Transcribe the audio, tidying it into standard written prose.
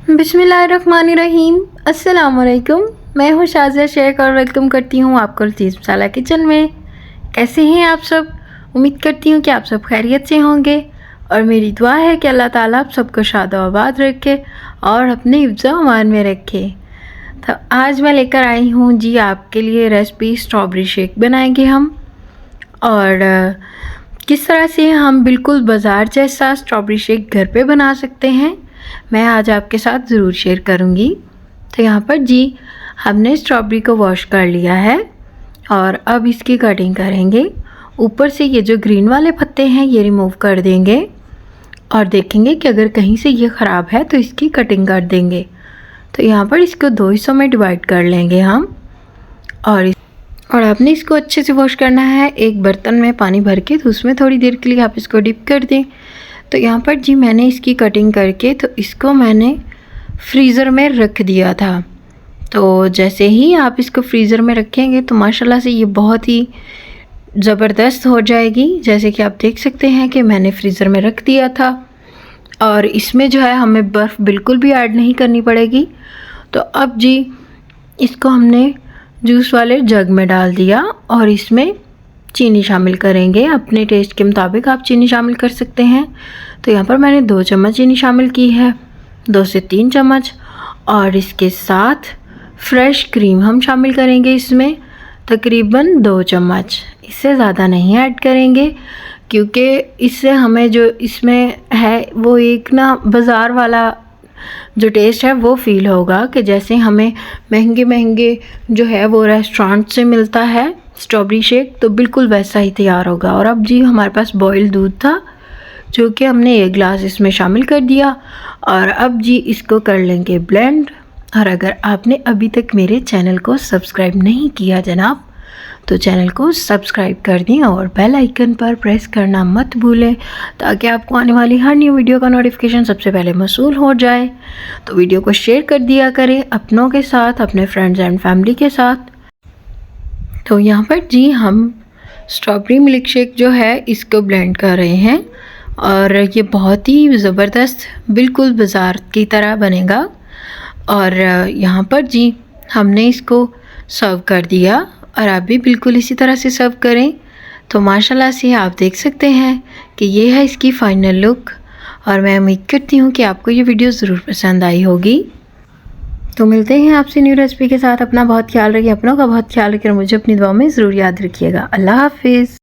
बिस्मिल्लाहिर्रहमानिर्रहीम। अस्सलाम वालेकुम। मैं हूँ शाज़िया शेख और वेलकम करती हूँ आपको लतीफ़ मसाला किचन में। कैसे हैं आप सब? उम्मीद करती हूँ कि आप सब खैरियत से होंगे और मेरी दुआ है कि अल्लाह ताला आप सबको शाद आबाद रखे और अपने हिफ्ज़ व अमान में रखे। तो आज मैं लेकर आई हूँ जी आपके लिए रेसिपी स्ट्रॉबेरी शेक बनाएंगे हम, और किस तरह से हम बिल्कुल बाज़ार जैसा स्ट्रॉबेरी शेक घर पे बना सकते हैं मैं आज आपके साथ ज़रूर शेयर करूँगी। तो यहाँ पर जी हमने स्ट्रॉबेरी को वॉश कर लिया है और अब इसकी कटिंग करेंगे। ऊपर से ये जो ग्रीन वाले पत्ते हैं ये रिमूव कर देंगे और देखेंगे कि अगर कहीं से ये ख़राब है तो इसकी कटिंग कर देंगे। तो यहाँ पर इसको दो हिस्सों में डिवाइड कर लेंगे हम, और आपने इसको अच्छे से वॉश करना है। एक बर्तन में पानी भर के तो उसमें थोड़ी देर के लिए आप इसको डिप कर दें। तो यहाँ पर जी मैंने इसकी कटिंग करके तो इसको मैंने फ्रीज़र में रख दिया था। तो जैसे ही आप इसको फ्रीज़र में रखेंगे तो माशाल्लाह से ये बहुत ही ज़बरदस्त हो जाएगी। जैसे कि आप देख सकते हैं कि मैंने फ्रीज़र में रख दिया था और इसमें जो है हमें बर्फ़ बिल्कुल भी ऐड नहीं करनी पड़ेगी। तो अब जी इसको हमने जूस वाले जग में डाल दिया और इसमें चीनी शामिल करेंगे। अपने टेस्ट के मुताबिक आप चीनी शामिल कर सकते हैं। तो यहाँ पर मैंने 2 चम्मच चीनी शामिल की है, 2 से 3 चम्मच। और इसके साथ फ्रेश क्रीम हम शामिल करेंगे इसमें तकरीबन 2 चम्मच, इससे ज़्यादा नहीं ऐड करेंगे क्योंकि इससे हमें जो इसमें है वो एक ना बाज़ार वाला जो टेस्ट है वो फ़ील होगा कि जैसे हमें महंगे जो है वो रेस्टोरेंट से मिलता है स्ट्रॉबेरी शेक, तो बिल्कुल वैसा ही तैयार होगा। और अब जी हमारे पास बॉयल दूध था जो कि हमने 1 गिलास इसमें शामिल कर दिया और अब जी इसको कर लेंगे ब्लेंड। और अगर आपने अभी तक मेरे चैनल को सब्सक्राइब नहीं किया जनाब तो चैनल को सब्सक्राइब कर दें और बेल आइकन पर प्रेस करना मत भूलें ताकि आपको आने वाली हर न्यू वीडियो का नोटिफिकेशन सबसे पहले मौसूल हो जाए। तो वीडियो को शेयर कर दिया करें अपनों के साथ, अपने फ्रेंड्स एंड फैमिली के साथ। तो यहाँ पर जी हम स्ट्रॉबेरी मिल्क शेक जो है इसको ब्लेंड कर रहे हैं और ये बहुत ही ज़बरदस्त बिल्कुल बाज़ार की तरह बनेगा। और यहाँ पर जी हमने इसको सर्व कर दिया और आप भी बिल्कुल इसी तरह से सर्व करें। तो माशाल्लाह से आप देख सकते हैं कि ये है इसकी फ़ाइनल लुक और मैं उम्मीद करती हूँ कि आपको ये वीडियो ज़रूर पसंद आई होगी। तो मिलते हैं आपसे न्यू रेसिपी के साथ। अपना बहुत ख्याल रखिए, अपनों का बहुत ख्याल रखिए और मुझे अपनी दुआ में ज़रूर याद रखिएगा। अल्लाह हाफिज़।